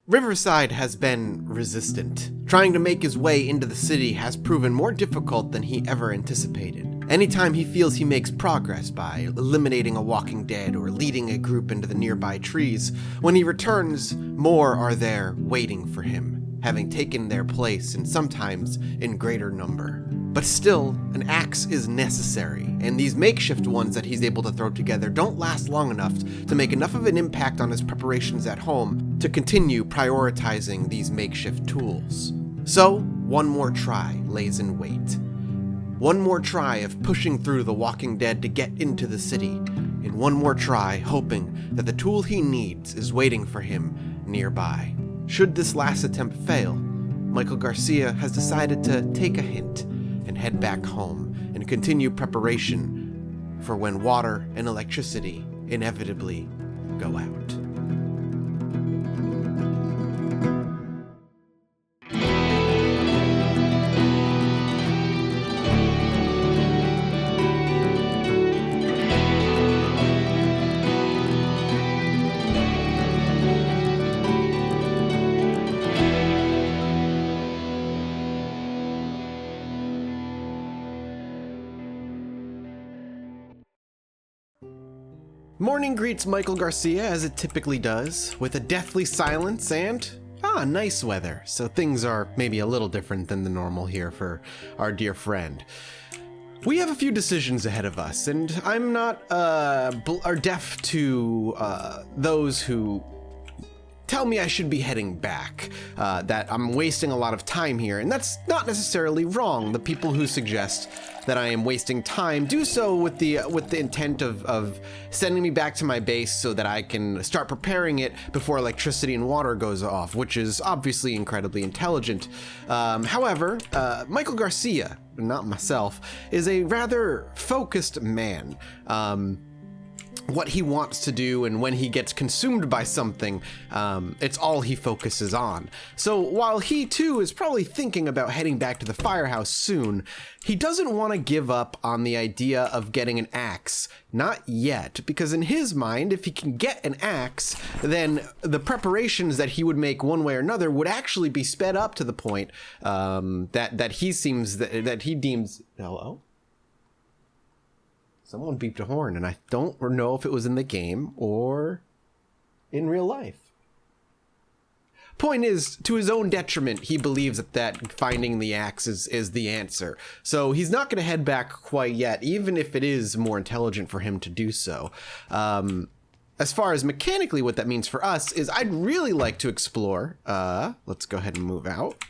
Riverside has been resistant. Trying to make his way into the city has proven more difficult than he ever anticipated. Anytime he feels he makes progress by eliminating a walking dead or leading a group into the nearby trees, when he returns, more are there waiting for him, having taken their place and sometimes in greater number. But still, an axe is necessary, and these makeshift ones that he's able to throw together don't last long enough to make enough of an impact on his preparations at home to continue prioritizing these makeshift tools. So, one more try lays in wait. One more try of pushing through the walking dead to get into the city, and one more try hoping that the tool he needs is waiting for him nearby. Should this last attempt fail, Michael Garcia has decided to take a hint and head back home and continue preparation for when water and electricity inevitably go out. Morning greets Michael Garcia as it typically does, with a deathly silence and, nice weather, so things are maybe a little different than the normal here for our dear friend. We have a few decisions ahead of us, and I'm not deaf to those who tell me I should be heading back, that I'm wasting a lot of time here, and that's not necessarily wrong. The people who suggest that I am wasting time do so with the intent of sending me back to my base so that I can start preparing it before electricity and water goes off, which is obviously incredibly intelligent. However, Michael Garcia, not myself, is a rather focused man. What he wants to do, and when he gets consumed by something, it's all he focuses on. So while he too is probably thinking about heading back to the firehouse soon, he doesn't want to give up on the idea of getting an axe. Not yet, because in his mind, if he can get an axe, then the preparations that he would make one way or another would actually be sped up to the point that he deems. Hello? Someone beeped a horn, and I don't know if it was in the game or in real life. Point is, to his own detriment, he believes that finding the axe is the answer. So he's not going to head back quite yet, even if it is more intelligent for him to do so. As far as mechanically what that means for us is I'd really like to explore. Let's go ahead and move out.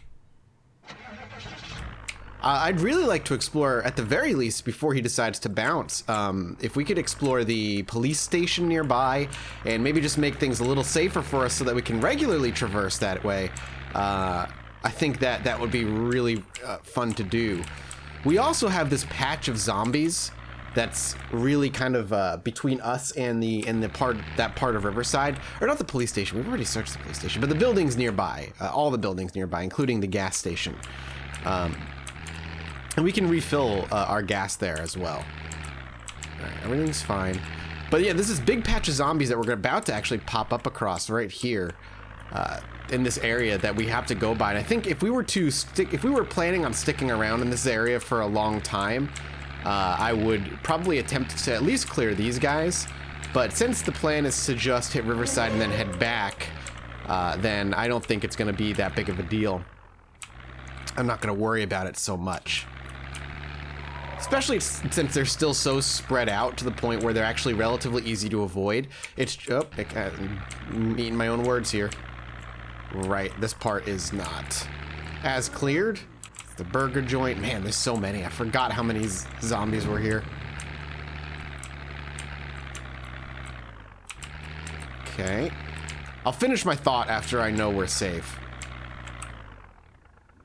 I'd really like to explore, at the very least, before he decides to bounce, if we could explore the police station nearby and maybe just make things a little safer for us so that we can regularly traverse that way. I think that would be really fun to do. We also have this patch of zombies that's really kind of between us and that part of Riverside, or not the police station. We've already searched the police station, but the buildings nearby, all the buildings nearby, including the gas station. And we can refill our gas there as well. All right, everything's fine. But yeah, this is big patch of zombies that we're about to actually pop up across right here in this area that we have to go by. And I think if we were planning on sticking around in this area for a long time, I would probably attempt to at least clear these guys. But since the plan is to just hit Riverside and then head back, then I don't think it's going to be that big of a deal. I'm not going to worry about it so much. Especially since they're still so spread out to the point where they're actually relatively easy to avoid. I'm eating my own words here. Right, this part is not as cleared. The burger joint, man, there's so many. I forgot how many zombies were here. Okay. I'll finish my thought after I know we're safe.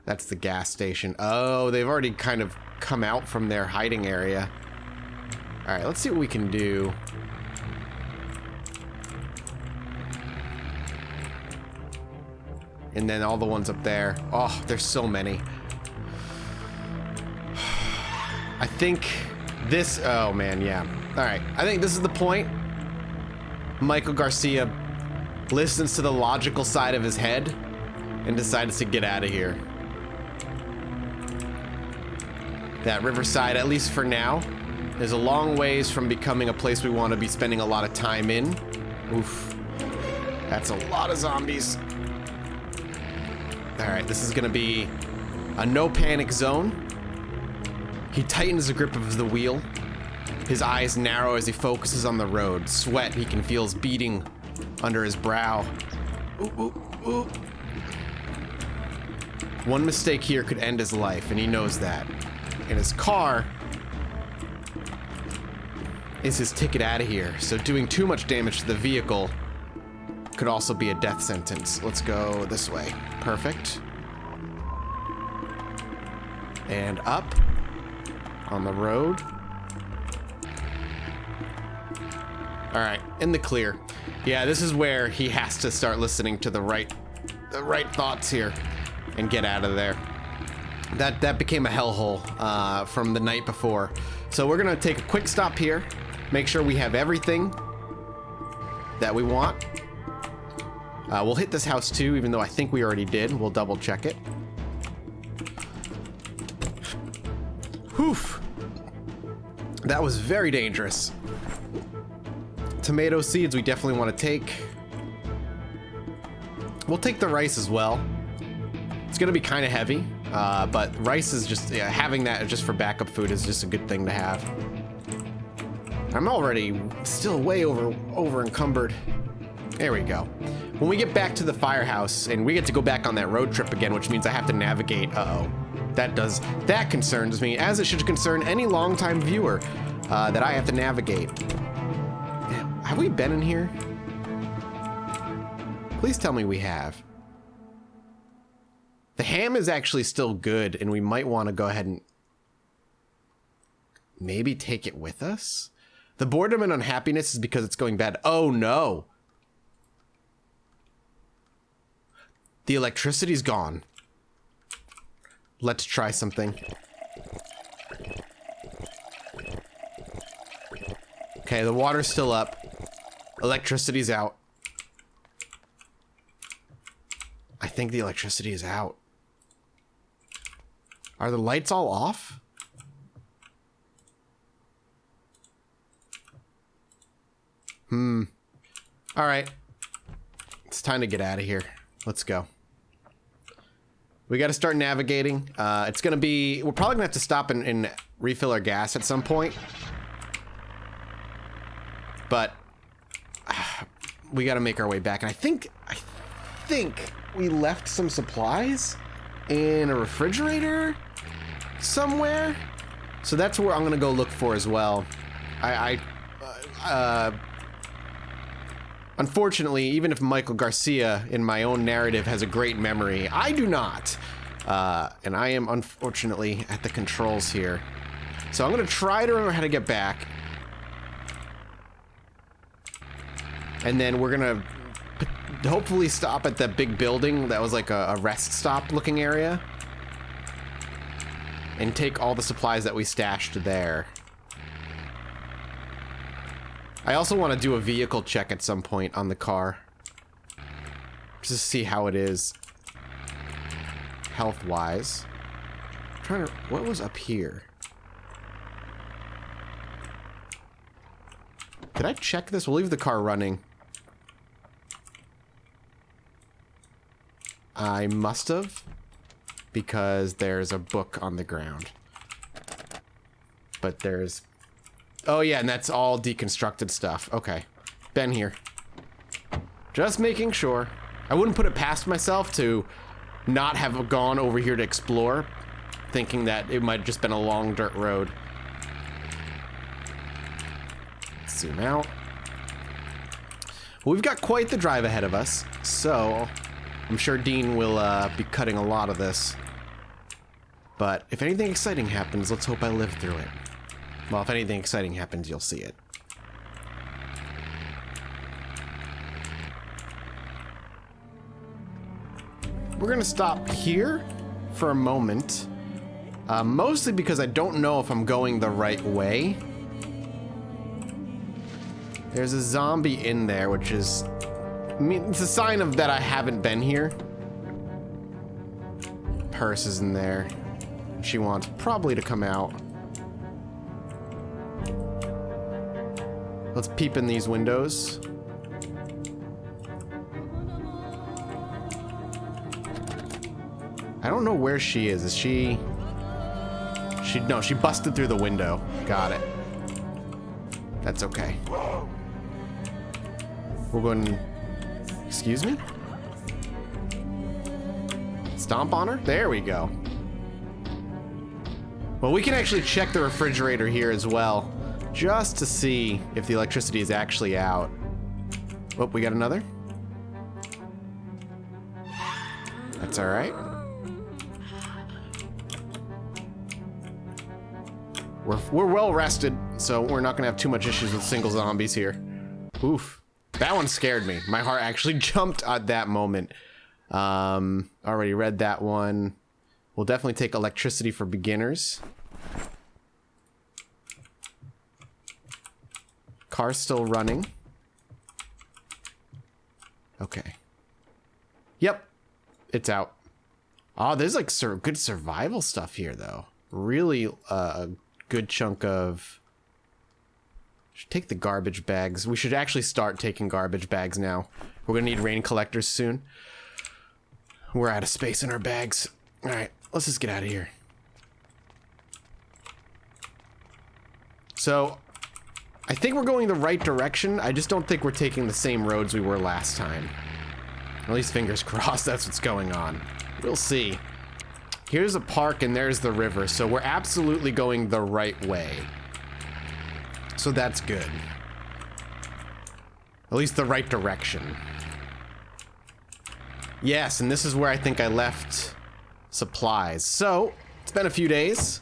That's the gas station. Oh, they've already kind of come out from their hiding area. All right, let's see what we can do. And then all the ones up there. Oh, there's so many. I think this, oh man, yeah. All right, I think this is the point. Michael Garcia listens to the logical side of his head and decides to get out of here. That riverside, at least for now, is a long ways from becoming a place we want to be spending a lot of time in. Oof. That's a lot of zombies. Alright, this is gonna be a no panic zone. He tightens the grip of the wheel. His eyes narrow as he focuses on the road. Sweat he can feel is beating under his brow. Ooh, ooh, ooh. One mistake here could end his life, and he knows that. And his car is his ticket out of here, so doing too much damage to the vehicle could also be a death sentence. Let's go this way. Perfect. And up on the road. All right, in the clear. Yeah, this is where he has to start listening to the right thoughts here and get out of there. That became a hellhole from the night before. So we're gonna take a quick stop here, make sure we have everything that we want. We'll hit this house too, even though I think we already did. We'll double check it. Whew. That was very dangerous. Tomato seeds we definitely want to take. We'll take the rice as well. It's gonna be kind of heavy, but rice is just, having that just for backup food is just a good thing to have. I'm already still way over encumbered. There we go. When we get back to the firehouse and we get to go back on that road trip again, which means I have to navigate, that concerns me, as it should concern any longtime viewer, that I have to navigate. Have we been in here? Please tell me we have. The ham is actually still good, and we might want to go ahead and maybe take it with us. The boredom and unhappiness is because it's going bad. Oh no. The electricity's gone. Let's try something. Okay, the water's still up. Electricity's out. I think the electricity is out. Are the lights all off? All right. It's time to get out of here. Let's go. We got to start navigating. It's going to be... We're probably going to have to stop and refill our gas at some point. But... we got to make our way back. And I think we left some supplies in a refrigerator somewhere. So that's where I'm going to go look for as well. Unfortunately, even if Michael Garcia in my own narrative has a great memory, I do not. And I am unfortunately at the controls here. So I'm going to try to remember how to get back. And then we're going to hopefully stop at that big building that was like a rest stop looking area. And take all the supplies that we stashed there. I also want to do a vehicle check at some point on the car. Just to see how it is. Health-wise. What was up here? Did I check this? We'll leave the car running. I must have. Because there's a book on the ground. But there's... Oh yeah, and that's all deconstructed stuff. Okay. Been here. Just making sure. I wouldn't put it past myself to not have gone over here to explore, thinking that it might have just been a long dirt road. Zoom out. Well, we've got quite the drive ahead of us, so I'm sure Dean will be cutting a lot of this. But if anything exciting happens, let's hope I live through it. Well, if anything exciting happens, you'll see it. We're gonna stop here for a moment. Mostly because I don't know if I'm going the right way. There's a zombie in there, which is I mean, it's a sign of that I haven't been here. Purse is in there. She wants probably to come out. Let's peep in these windows. I don't know where she is. Is she... No, she busted through the window. Got it. That's okay. We're going... Excuse me? Stomp on her? There we go. Well, we can actually check the refrigerator here as well, just to see if the electricity is actually out. Oh, we got another. That's all right. We're well rested, so we're not gonna have too much issues with single zombies here. Oof. That one scared me. My heart actually jumped at that moment. Already read that one. We'll definitely take electricity for beginners. Car's still running. Okay. Yep. It's out. Oh, there's like good survival stuff here, though. Really a good chunk of... Should take the garbage bags. We should actually start taking garbage bags now. We're gonna need rain collectors soon. We're out of space in our bags. All right, let's just get out of here. So, I think we're going the right direction. I just don't think we're taking the same roads we were last time. At least fingers crossed that's what's going on. We'll see. Here's a park and there's the river, so we're absolutely going the right way. So that's good. At least the right direction. Yes, and this is where I think I left supplies. So, it's been a few days.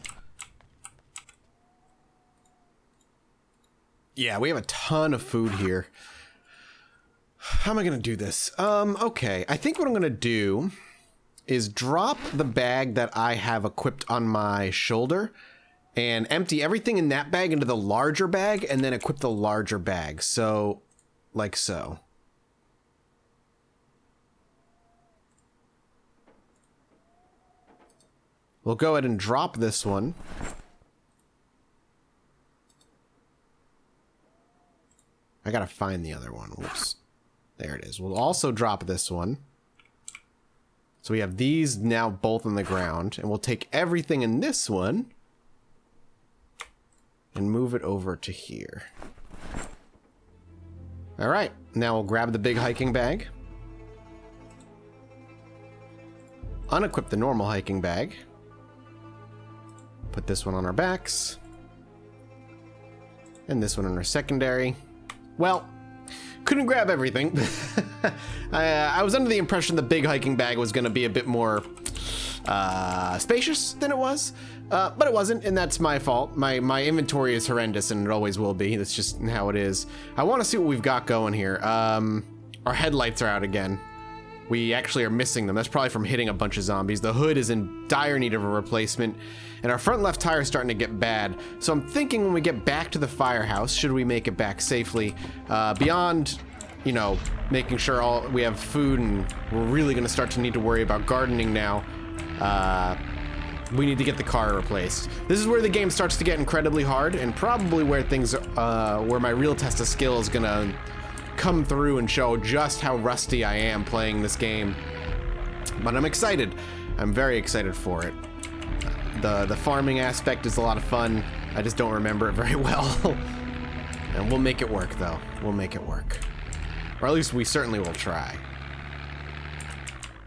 Yeah, we have a ton of food here. How am I gonna do this? Okay. I think what I'm gonna do is drop the bag that I have equipped on my shoulder and empty everything in that bag into the larger bag and then equip the larger bag. So, like so. We'll go ahead and drop this one. I gotta find the other one. Whoops. There it is. We'll also drop this one. So we have these now both on the ground, and we'll take everything in this one and move it over to here. All right, now we'll grab the big hiking bag, unequip the normal hiking bag, put this one on our backs, and this one on our secondary. Well, couldn't grab everything. I was under the impression the big hiking bag was going to be a bit more spacious than it was, but it wasn't, and that's my fault. My inventory is horrendous, and it always will be. That's just how it is. I want to see what we've got going here. Our headlights are out again. We actually are missing them. That's probably from hitting a bunch of zombies. The hood is in dire need of a replacement, and our front left tire is starting to get bad. So I'm thinking when we get back to the firehouse, should we make it back safely, beyond, you know, making sure we have food, and we're really going to start to need to worry about gardening now. We need to get the car replaced. This is where the game starts to get incredibly hard, and probably where things, where my real test of skill is going to come through and show just how rusty I am playing this game. But I'm excited. I'm very excited for it. The farming aspect is a lot of fun. I just don't remember it very well. And we'll make it work, though. We'll make it work. Or at least we certainly will try.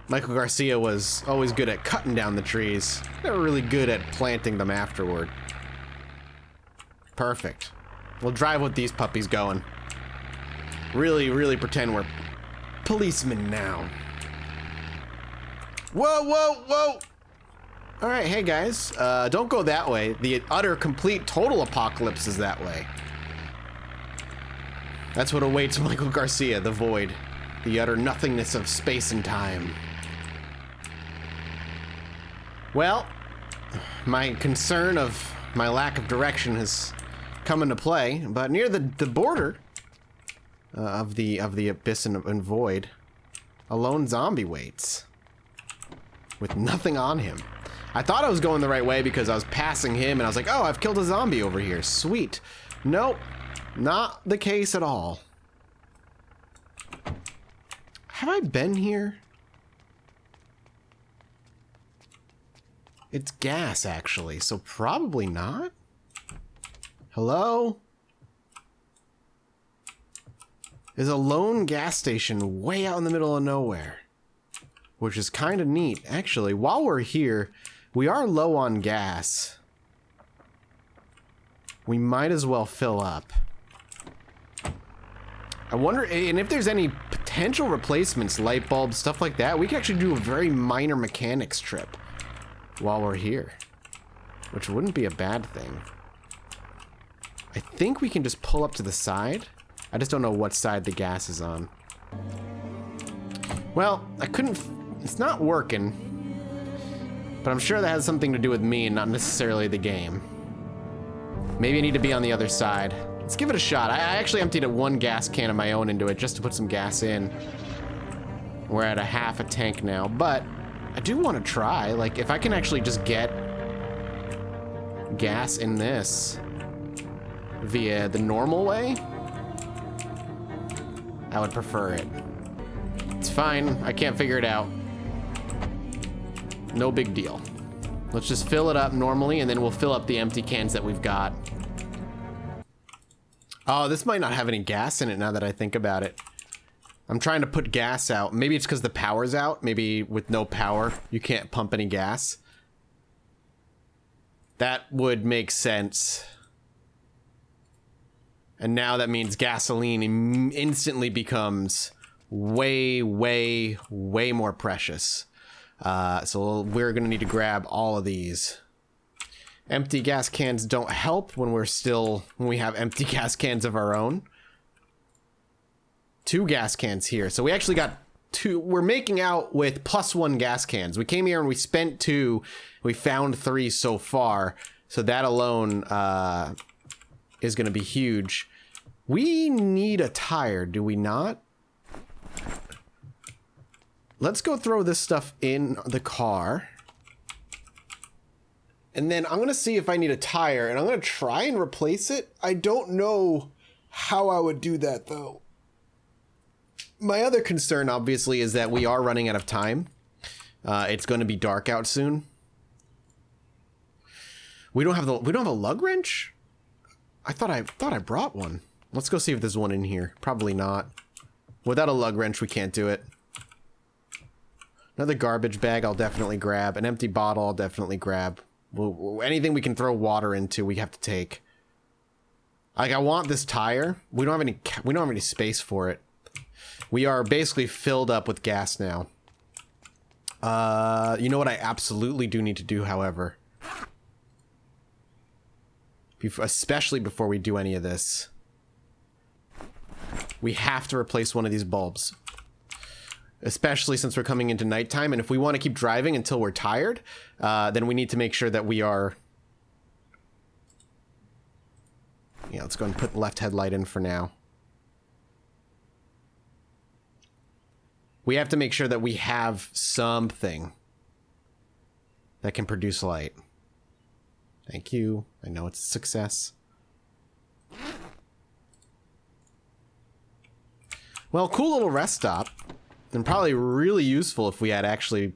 Michael Garcia was always good at cutting down the trees. Never really good at planting them afterward. Perfect. We'll drive with these puppies going. Really pretend we're policemen now. Whoa! All right, hey guys, don't go that way. The utter, complete, total apocalypse is that way. That's what awaits Michael Garcia, the void. The utter nothingness of space and time. Well, my concern of my lack of direction has come into play, but near the border, of the abyss and void. A lone zombie waits. With nothing on him. I thought I was going the right way because I was passing him and I was like, oh, I've killed a zombie over here. Sweet. Nope. Not the case at all. Have I been here? It's gas, actually, so probably not. Hello? There's a lone gas station way out in the middle of nowhere, which is kind of neat. Actually, while we're here, we are low on gas. We might as well fill up. I wonder, and if there's any potential replacements, light bulbs, stuff like that, we can actually do a very minor mechanics trip while we're here, which wouldn't be a bad thing. I think we can just pull up to the side. I just don't know what side the gas is on. Well, I couldn't, it's not working, but I'm sure that has something to do with me and not necessarily the game. Maybe I need to be on the other side. Let's give it a shot. I actually emptied one gas can of my own into it just to put some gas in. We're at a half a tank now, but I do want to try. Like, if I can actually just get gas in this via the normal way, I would prefer it. It's fine. I can't figure it out. No big deal. Let's just fill it up normally, and then we'll fill up the empty cans that we've got. Oh, this might not have any gas in it now that I think about it. I'm trying to put gas out. Maybe it's because the power's out. Maybe with no power, you can't pump any gas. That would make sense. And now that means gasoline instantly becomes way, way, way more precious. So we're gonna need to grab all of these. Empty gas cans don't help when we have empty gas cans of our own. 2 gas cans here. So we actually got 2. We're making out with +1 gas cans. We came here and we spent 2. We found 3 so far. So that alone is going to be huge. We need a tire, do we not? Let's go throw this stuff in the car. And then I'm going to see if I need a tire, and I'm going to try and replace it. I don't know how I would do that, though. My other concern, obviously, is that we are running out of time. It's going to be dark out soon. We don't have a lug wrench? I thought I brought one. Let's go see if there's one in here. Probably not. Without a lug wrench, we can't do it. Another garbage bag I'll definitely grab. An empty bottle I'll definitely grab. Anything we can throw water into, we have to take. Like, I want this tire. We don't have any space for it. We are basically filled up with gas now. You know what I absolutely do need to do, however? Especially before we do any of this. We have to replace one of these bulbs. Especially since we're coming into nighttime, and if we want to keep driving until we're tired, then we need to make sure that we are... Yeah, let's go and put the left headlight in for now. We have to make sure that we have something that can produce light. Thank you. I know it's a success. Well, cool little rest stop. And probably really useful if we had actually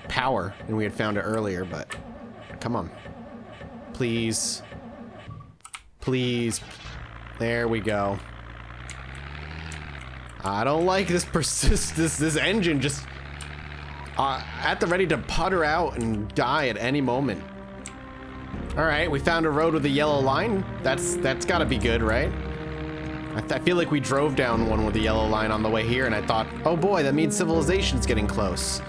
power and we had found it earlier, but come on. Please. Please. There we go. I don't like this this engine just at the ready to putter out and die at any moment. All right, we found a road with a yellow line. That's got to be good, right? I feel like we drove down one with a yellow line on the way here, and I thought, oh boy, that means civilization's getting close.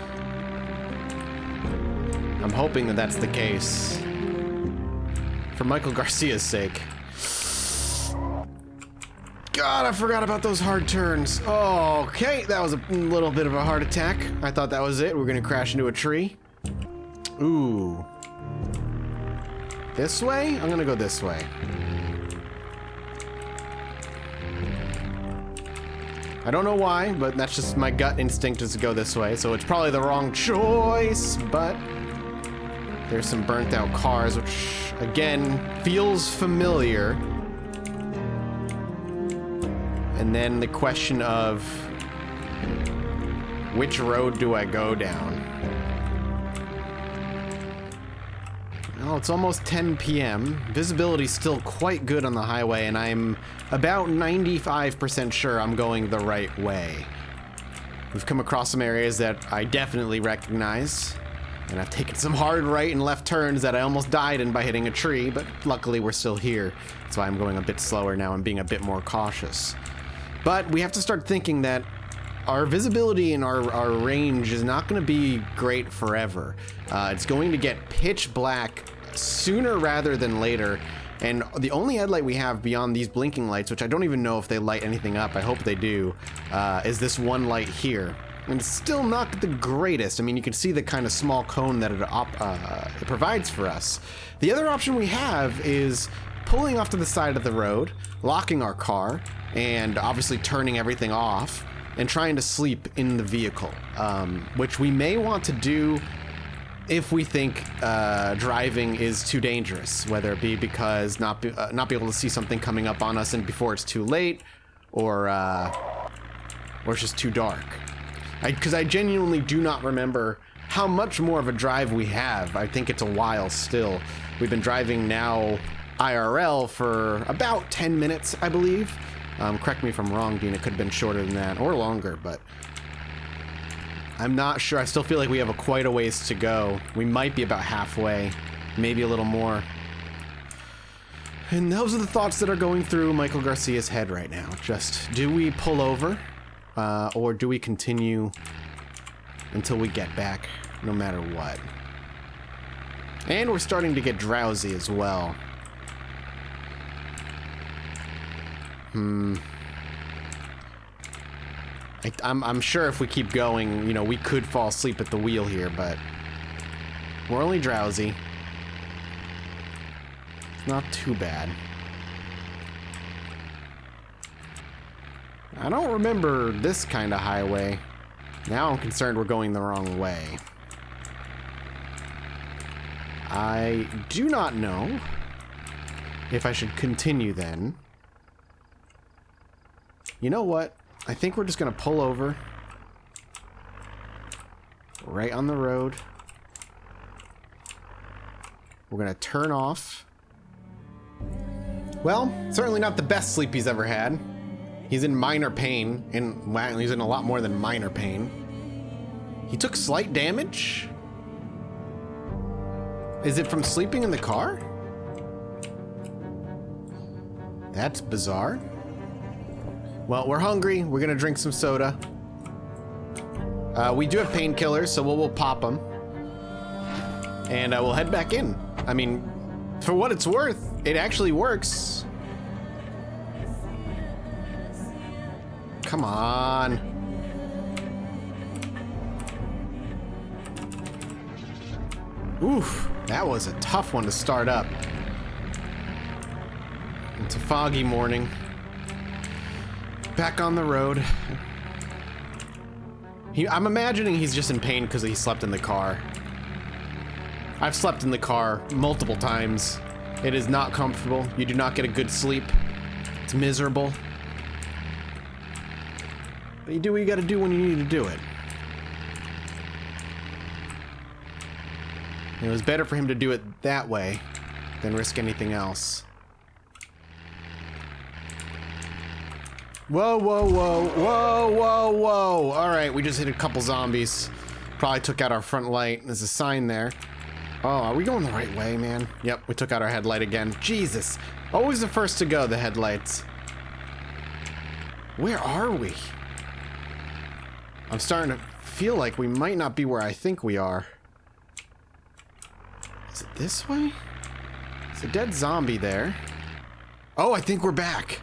I'm hoping that that's the case. For Michael Garcia's sake. God, I forgot about those hard turns. Oh, okay, that was a little bit of a heart attack. I thought that was it. We're gonna crash into a tree. Ooh. This way? I'm gonna go this way. I don't know why, but that's just my gut instinct is to go this way, so it's probably the wrong choice, but there's some burnt out cars, which, again, feels familiar. And then the question of which road do I go down? Well, it's almost 10 p.m. Visibility's still quite good on the highway, and I'm about 95% sure I'm going the right way. We've come across some areas that I definitely recognize, and I've taken some hard right and left turns that I almost died in by hitting a tree, but luckily we're still here. That's why I'm going a bit slower now and being a bit more cautious. But we have to start thinking that our visibility and our range is not going to be great forever. It's going to get pitch black sooner rather than later, and the only headlight we have beyond these blinking lights, which I don't even know if they light anything up, I hope they do, is this one light here. And it's still not the greatest. I mean, you can see the kind of small cone that it provides for us. The other option we have is pulling off to the side of the road, locking our car, and obviously turning everything off, and trying to sleep in the vehicle, which we may want to do if we think driving is too dangerous, whether it be because not be able to see something coming up on us and before it's too late, or it's just too dark. Because I genuinely do not remember how much more of a drive we have. I think it's a while still. We've been driving now IRL for about 10 minutes, I believe. Correct me if I'm wrong, Dean. It could have been shorter than that or longer, but I'm not sure. I still feel like we have quite a ways to go. We might be about halfway, maybe a little more. And those are the thoughts that are going through Michael Garcia's head right now. Just, do we pull over or do we continue until we get back, no matter what? And we're starting to get drowsy as well. I'm sure if we keep going, you know, we could fall asleep at the wheel here, but we're only drowsy. It's not too bad. I don't remember this kind of highway. Now I'm concerned we're going the wrong way. I do not know if I should continue then. You know what? I think we're just gonna pull over right on the road. We're gonna turn off. Well, certainly not the best sleep he's ever had. He's in minor pain, and well, he's in a lot more than minor pain. He took slight damage? Is it from sleeping in the car? That's bizarre. Well, we're hungry. We're gonna drink some soda. We do have painkillers, so we'll pop them. And we'll head back in. I mean, for what it's worth, it actually works. Come on. Oof, that was a tough one to start up. It's a foggy morning. Back on the road. I'm imagining he's just in pain because he slept in the car. I've slept in the car multiple times. It is not comfortable. You do not get a good sleep. It's miserable. But you do what you gotta do when you need to do it. It was better for him to do it that way than risk anything else. Whoa, whoa, whoa, whoa, whoa, whoa. All right, we just hit a couple zombies. Probably took out our front light. There's a sign there. Oh, are we going the right way, man? Yep, we took out our headlight again. Jesus. Always the first to go, the headlights. Where are we? I'm starting to feel like we might not be where I think we are. Is it this way? There's a dead zombie there. Oh, I think we're back.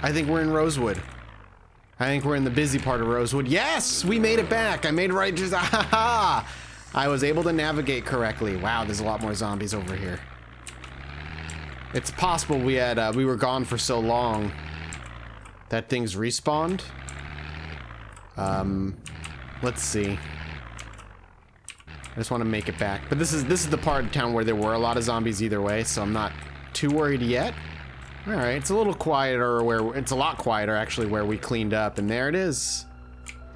I think we're in Rosewood. I think we're in the busy part of Rosewood. Yes, we made it back. I made right. Just aha! I was able to navigate correctly. Wow, there's a lot more zombies over here. It's possible we were gone for so long that things respawned. Let's see. I just want to make it back. But this is the part of town where there were a lot of zombies either way, so I'm not too worried yet. All right, it's a little quieter it's a lot quieter actually where we cleaned up, and there it is.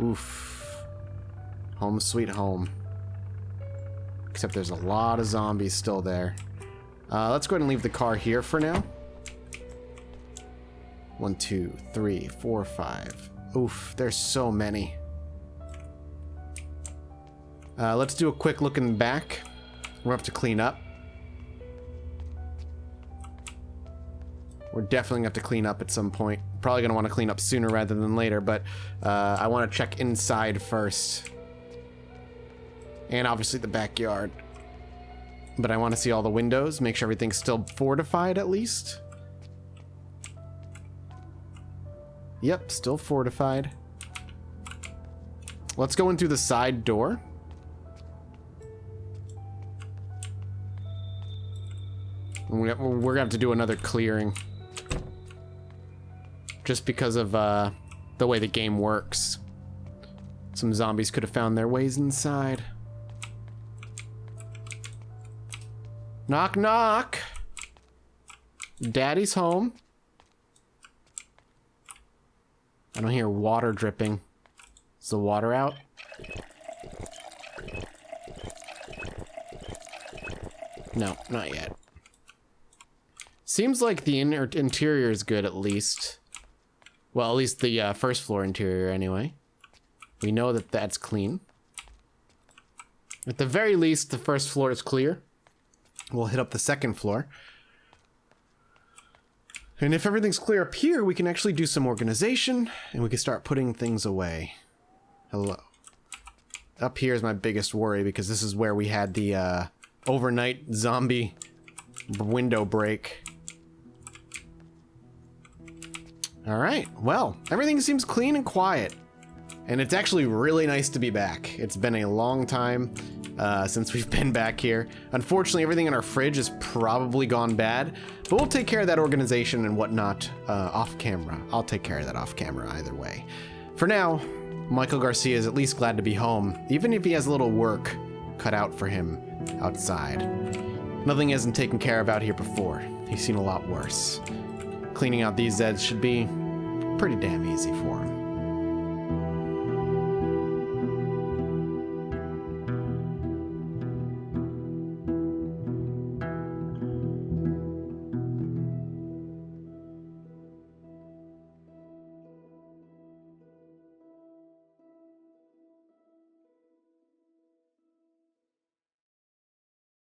Oof. Home sweet home. Except there's a lot of zombies still there. Let's go ahead and leave the car here for now. 1, 2, 3, 4, 5. Oof, there's so many. Let's do a quick look in the back. We'll have to clean up. We're definitely gonna have to clean up at some point. Probably gonna want to clean up sooner rather than later, but I want to check inside first. And obviously the backyard. But I want to see all the windows, make sure everything's still fortified at least. Yep, still fortified. Let's go in through the side door. We're gonna have to do another clearing. Just because of the way the game works. Some zombies could have found their ways inside. Knock, knock. Daddy's home. I don't hear water dripping. Is the water out? No, not yet. Seems like the interior is good at least. Well, at least the first floor interior anyway. We know that that's clean. At the very least, the first floor is clear. We'll hit up the second floor. And if everything's clear up here, we can actually do some organization and we can start putting things away. Hello. Up here is my biggest worry because this is where we had the overnight zombie window break. All right, well, everything seems clean and quiet. And it's actually really nice to be back. It's been a long time since we've been back here. Unfortunately, everything in our fridge is probably gone bad, but we'll take care of that organization and whatnot off camera. I'll take care of that off camera either way. For now, Michael Garcia is at least glad to be home, even if he has a little work cut out for him outside. Nothing he hasn't taken care of out here before. He's seen a lot worse. Cleaning out these Zeds should be pretty damn easy for him.